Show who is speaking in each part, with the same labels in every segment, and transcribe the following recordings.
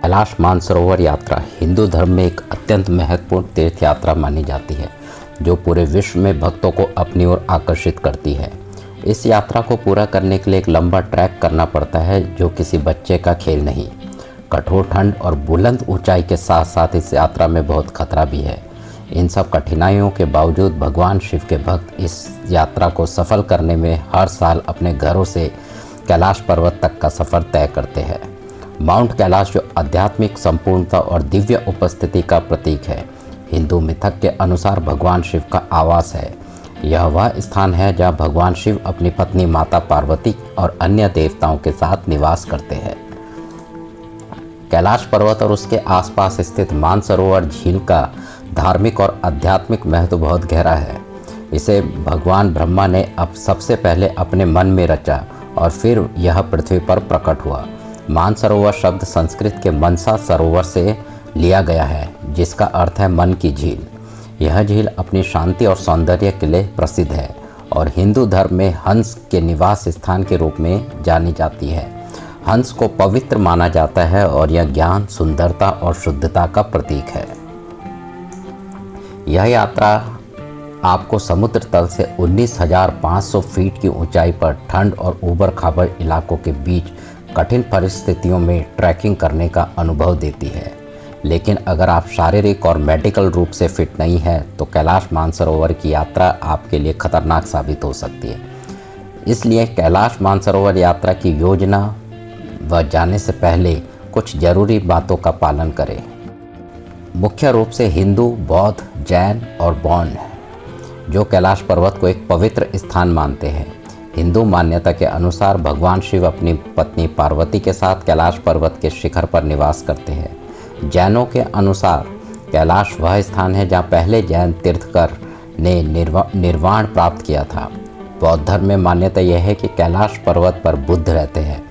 Speaker 1: कैलाश मानसरोवर यात्रा हिंदू धर्म में एक अत्यंत महत्वपूर्ण तीर्थ यात्रा मानी जाती है, जो पूरे विश्व में भक्तों को अपनी ओर आकर्षित करती है। इस यात्रा को पूरा करने के लिए एक लंबा ट्रैक करना पड़ता है, जो किसी बच्चे का खेल नहीं। कठोर ठंड और बुलंद ऊंचाई के साथ साथ इस यात्रा में बहुत खतरा भी है। इन सब कठिनाइयों के बावजूद भगवान शिव के भक्त इस यात्रा को सफल करने में हर साल अपने घरों से कैलाश पर्वत तक का सफ़र तय करते हैं। माउंट कैलाश जो आध्यात्मिक संपूर्णता और दिव्य उपस्थिति का प्रतीक है, हिंदू मिथक के अनुसार भगवान शिव का आवास है। यह वह स्थान है जहाँ भगवान शिव अपनी पत्नी माता पार्वती और अन्य देवताओं के साथ निवास करते हैं। कैलाश पर्वत और उसके आसपास स्थित मानसरोवर झील का धार्मिक और आध्यात्मिक महत्व बहुत गहरा है। इसे भगवान ब्रह्मा ने अब सबसे पहले अपने मन में रचा और फिर यह पृथ्वी पर प्रकट हुआ। मानसरोवर शब्द संस्कृत के मनसा सरोवर से लिया गया है, जिसका अर्थ है मन की झील। यह झील अपनी शांति और सौंदर्य के लिए प्रसिद्ध है और हिंदू धर्म में हंस के निवास स्थान के रूप में जानी जाती है। हंस को पवित्र माना जाता है और यह ज्ञान, सुंदरता और शुद्धता का प्रतीक है। यह यात्रा आपको समुद्र तल से 19,500 फीट की ऊंचाई पर ठंड और ऊबड़ खाबड़ इलाकों के बीच कठिन परिस्थितियों में ट्रैकिंग करने का अनुभव देती है। लेकिन अगर आप शारीरिक और मेडिकल रूप से फिट नहीं हैं, तो कैलाश मानसरोवर की यात्रा आपके लिए खतरनाक साबित हो सकती है। इसलिए कैलाश मानसरोवर यात्रा की योजना व जाने से पहले कुछ जरूरी बातों का पालन करें। मुख्य रूप से हिंदू, बौद्ध, जैन और बौद्ध जो कैलाश पर्वत को एक पवित्र स्थान मानते हैं। हिंदू मान्यता के अनुसार भगवान शिव अपनी पत्नी पार्वती के साथ कैलाश पर्वत के शिखर पर निवास करते हैं। जैनों के अनुसार कैलाश वह स्थान है जहाँ पहले जैन तीर्थकर ने निर्वाण प्राप्त किया था। बौद्ध धर्म में मान्यता यह है कि कैलाश पर्वत पर बुद्ध रहते हैं।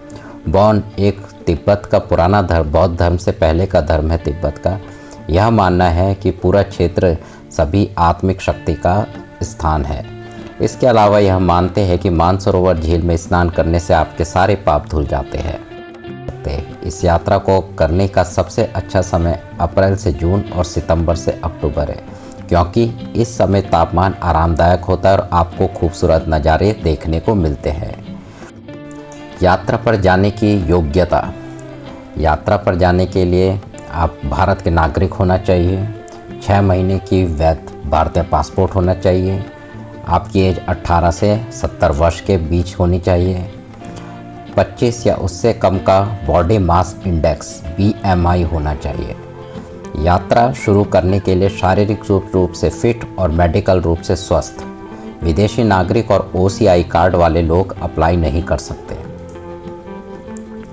Speaker 1: बौद्ध एक तिब्बत का पुराना धर्म, बौद्ध धर्म से पहले का धर्म है तिब्बत का। यह मानना है कि पूरा क्षेत्र सभी आत्मिक शक्ति का स्थान है। इसके अलावा यह मानते हैं कि मानसरोवर झील में स्नान करने से आपके सारे पाप धुल जाते हैं। इस यात्रा को करने का सबसे अच्छा समय अप्रैल से जून और सितंबर से अक्टूबर है, क्योंकि इस समय तापमान आरामदायक होता है और आपको खूबसूरत नज़ारे देखने को मिलते हैं। यात्रा पर जाने की योग्यता। यात्रा पर जाने के लिए आप भारत के नागरिक होना चाहिए। 6 महीने की वैध भारतीय पासपोर्ट होना चाहिए। आपकी एज 18 से 70 वर्ष के बीच होनी चाहिए। 25 या उससे कम का बॉडी मास इंडेक्स BMI होना चाहिए। यात्रा शुरू करने के लिए शारीरिक रूप से फिट और मेडिकल रूप से स्वस्थ विदेशी नागरिक और OCI कार्ड वाले लोग अप्लाई नहीं कर सकते।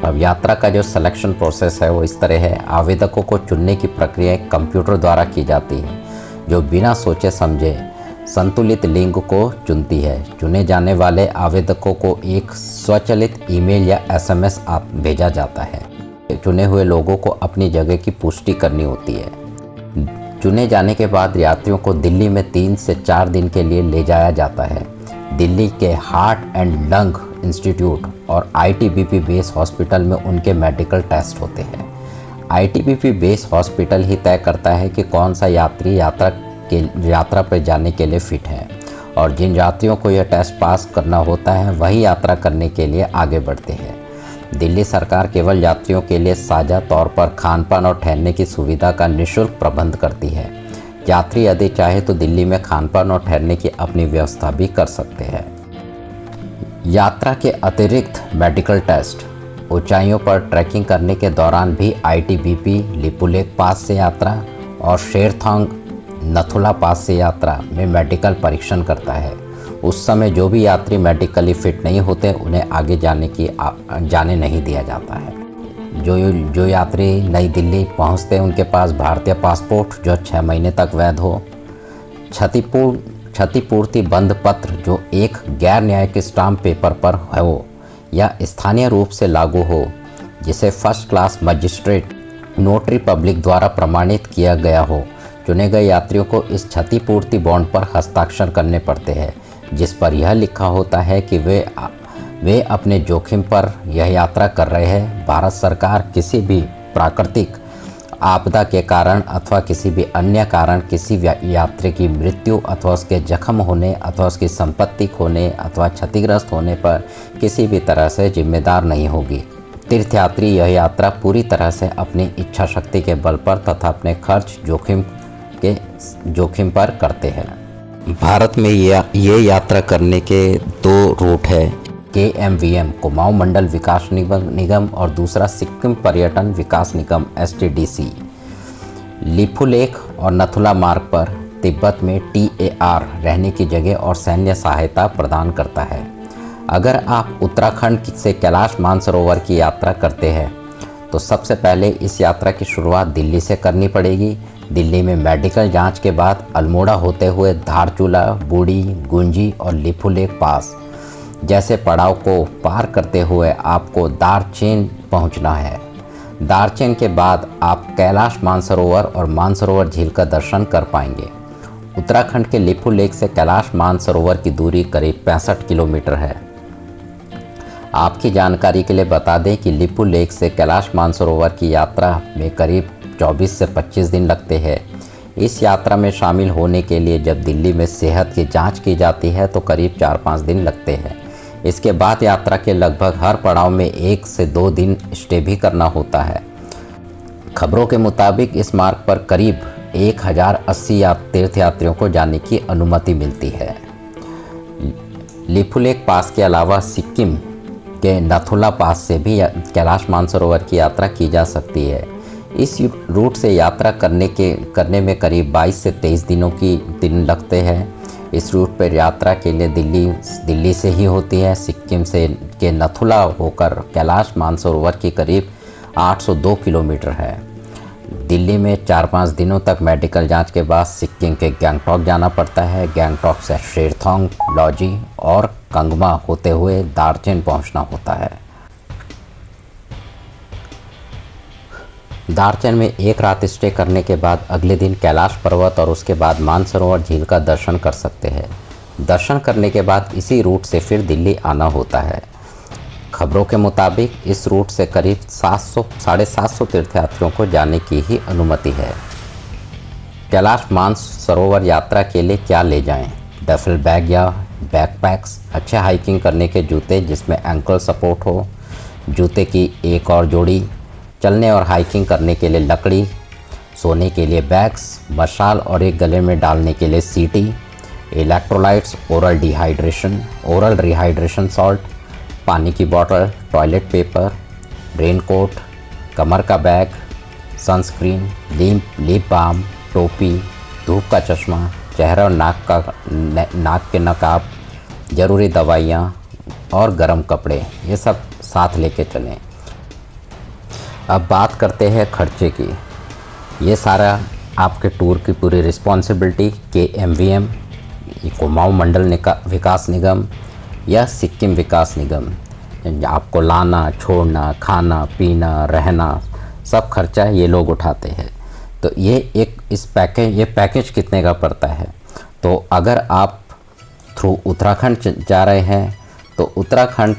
Speaker 1: अब यात्रा का जो सिलेक्शन प्रोसेस है वो इस तरह है। आवेदकों को चुनने की प्रक्रिया कंप्यूटर द्वारा की जाती है, जो बिना सोचे समझे संतुलित लिंग को चुनती है। चुने जाने वाले आवेदकों को एक स्वचालित ईमेल या SMS भेजा जाता है। चुने हुए लोगों को अपनी जगह की पुष्टि करनी होती है। चुने जाने के बाद यात्रियों को दिल्ली में 3 से 4 दिन के लिए ले जाया जाता है। दिल्ली के हार्ट एंड लंग इंस्टीट्यूट और ITBP बेस हॉस्पिटल में उनके मेडिकल टेस्ट होते हैं। ITBP बेस हॉस्पिटल ही तय करता है कि कौन सा यात्री यात्रा पर जाने के लिए फिट है, और जिन यात्रियों को यह टेस्ट पास करना होता है वही यात्रा करने के लिए आगे बढ़ते हैं। दिल्ली सरकार केवल यात्रियों के लिए साझा तौर पर खानपान और ठहरने की सुविधा का निःशुल्क प्रबंध करती है। यात्री यदि चाहे तो दिल्ली में खानपान और ठहरने की अपनी व्यवस्था भी कर सकते हैं। यात्रा के अतिरिक्त मेडिकल टेस्ट। ऊंचाइयों पर ट्रैकिंग करने के दौरान भी ITBP लिपुलेख पास से यात्रा और शेरथांग नथुला पास से यात्रा में मेडिकल परीक्षण करता है। उस समय जो भी यात्री मेडिकली फिट नहीं होते उन्हें आगे जाने नहीं दिया जाता है। जो यात्री नई दिल्ली पहुंचते हैं उनके पास भारतीय पासपोर्ट जो 6 महीने तक वैध हो, क्षतिपूर्ति बंद पत्र जो एक गैर न्यायिक स्टाम्प पेपर पर हो या स्थानीय रूप से लागू हो, जिसे first class magistrate notary public द्वारा प्रमाणित किया गया हो। चुने गए यात्रियों को इस क्षतिपूर्ति बॉन्ड पर हस्ताक्षर करने पड़ते हैं, जिस पर यह लिखा होता है कि वे अपने जोखिम पर यह यात्रा कर रहे हैं। भारत सरकार किसी भी प्राकृतिक आपदा के कारण अथवा किसी भी अन्य कारण किसी यात्री की मृत्यु अथवा उसके जख्म होने अथवा उसकी संपत्ति खोने अथवा क्षतिग्रस्त होने पर किसी भी तरह से जिम्मेदार नहीं होगी। तीर्थयात्री यह यात्रा पूरी तरह से अपनी इच्छा शक्ति के बल पर तथा अपने खर्च जोखिम पर करते हैं। भारत में ये यात्रा करने के 2 रूट है, KMVM कुमाऊं मंडल विकास निगम और दूसरा सिक्किम पर्यटन विकास निगम STDC। लिपुलेख और नथुला मार्ग पर तिब्बत में TAR रहने की जगह और सैन्य सहायता प्रदान करता है। अगर आप उत्तराखंड से कैलाश मानसरोवर की यात्रा करते हैं तो सबसे पहले इस यात्रा की शुरुआत दिल्ली से करनी पड़ेगी। दिल्ली में मेडिकल जांच के बाद अल्मोड़ा होते हुए धारचूला, बूढ़ी, गुंजी और लिपुलेख पास जैसे पड़ाव को पार करते हुए आपको दारचीन पहुंचना है। दारचीन के बाद आप कैलाश मानसरोवर और मानसरोवर झील का दर्शन कर पाएंगे। उत्तराखंड के लिपुलेख से कैलाश मानसरोवर की दूरी करीब 65 किलोमीटर है। आपकी जानकारी के लिए बता दें कि लिपुलेख से कैलाश मानसरोवर की यात्रा में करीब 24 से 25 दिन लगते हैं। इस यात्रा में शामिल होने के लिए जब दिल्ली में सेहत की जांच की जाती है तो करीब 4-5 दिन लगते हैं। इसके बाद यात्रा के लगभग हर पड़ाव में 1 से 2 दिन स्टे भी करना होता है। खबरों के मुताबिक इस मार्ग पर करीब 1080 तीर्थयात्रियों को जाने की अनुमति मिलती है। लिपुलेख पास के अलावा सिक्किम के नथुला पास से भी कैलाश मानसरोवर की यात्रा की जा सकती है। इस रूट से यात्रा करने में करीब 22 से 23 दिन लगते हैं। इस रूट पर यात्रा के लिए दिल्ली से ही होती है। सिक्किम से के नथुला होकर कैलाश मानसरोवर की करीब 802 किलोमीटर है। दिल्ली में 4-5 दिनों तक मेडिकल जांच के बाद सिक्किम के गंगटोक जाना पड़ता है। गंगटोक से शेरथोंग, लॉजी और कंगमा होते हुए दारचीन पहुंचना होता है। दारचीन में 1 रात स्टे करने के बाद अगले दिन कैलाश पर्वत और उसके बाद मानसरोवर झील का दर्शन कर सकते हैं। दर्शन करने के बाद इसी रूट से फिर दिल्ली आना होता है। खबरों के मुताबिक इस रूट से करीब 700-750 तीर्थयात्रियों को जाने की ही अनुमति है। कैलाश मानसरोवर यात्रा के लिए क्या ले जाएं? डफल बैग या बैकपैक्स, अच्छे हाइकिंग करने के जूते जिसमें एंकल सपोर्ट हो, जूते की एक और जोड़ी, चलने और हाइकिंग करने के लिए लकड़ी, सोने के लिए बैग्स, मशाल और एक गले में डालने के लिए सीटी, इलेक्ट्रोलाइट्स, ओरल रिहाइड्रेशन सॉल्ट, पानी की बोतल, टॉयलेट पेपर, रेनकोट, कमर का बैग, सनस्क्रीन, लिप बाम, टोपी, धूप का चश्मा, चेहरा और नाक के नकाब, ज़रूरी दवाइयाँ और गर्म कपड़े, ये सब साथ लेके चलें। अब बात करते हैं खर्चे की। ये सारा आपके टूर की पूरी रिस्पॉन्सिबिलिटी KMVM कुमाऊं मंडल विकास निगम या सिक्किम विकास निगम, आपको लाना, छोड़ना, खाना, पीना, रहना, सब खर्चा ये लोग उठाते हैं। तो ये पैकेज कितने का पड़ता है? तो अगर आप थ्रू उत्तराखंड जा रहे हैं तो उत्तराखंड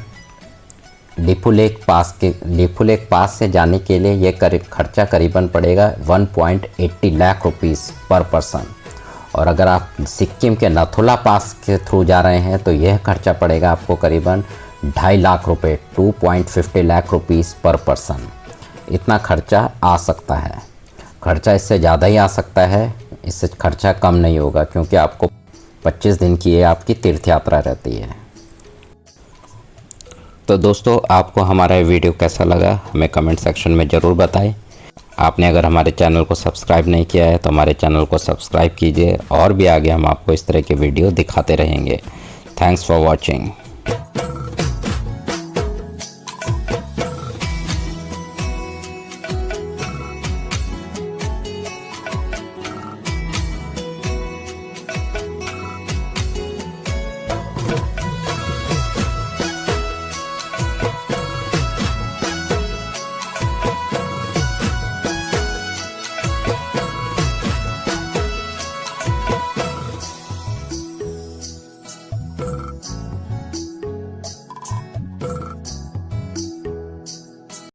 Speaker 1: लिपुलेख पास से जाने के लिए ये खर्चा करीबन पड़ेगा 1.80 लाख रुपीस पर पर्सन। और अगर आप सिक्किम के नथुला पास के थ्रू जा रहे हैं तो यह खर्चा पड़ेगा आपको करीबन 2.5 लाख रुपए 2.50 लाख रुपीस पर पर्सन। इतना खर्चा आ सकता है। खर्चा इससे ज़्यादा ही आ सकता है, इससे खर्चा कम नहीं होगा, क्योंकि आपको 25 दिन की ये आपकी तीर्थ यात्रा रहती है। तो दोस्तों, आपको हमारा वीडियो कैसा लगा हमें कमेंट सेक्शन में ज़रूर बताएं। आपने अगर हमारे चैनल को सब्सक्राइब नहीं किया है तो हमारे चैनल को सब्सक्राइब कीजिए, और भी आगे हम आपको इस तरह के वीडियो दिखाते रहेंगे। Thanks for watching.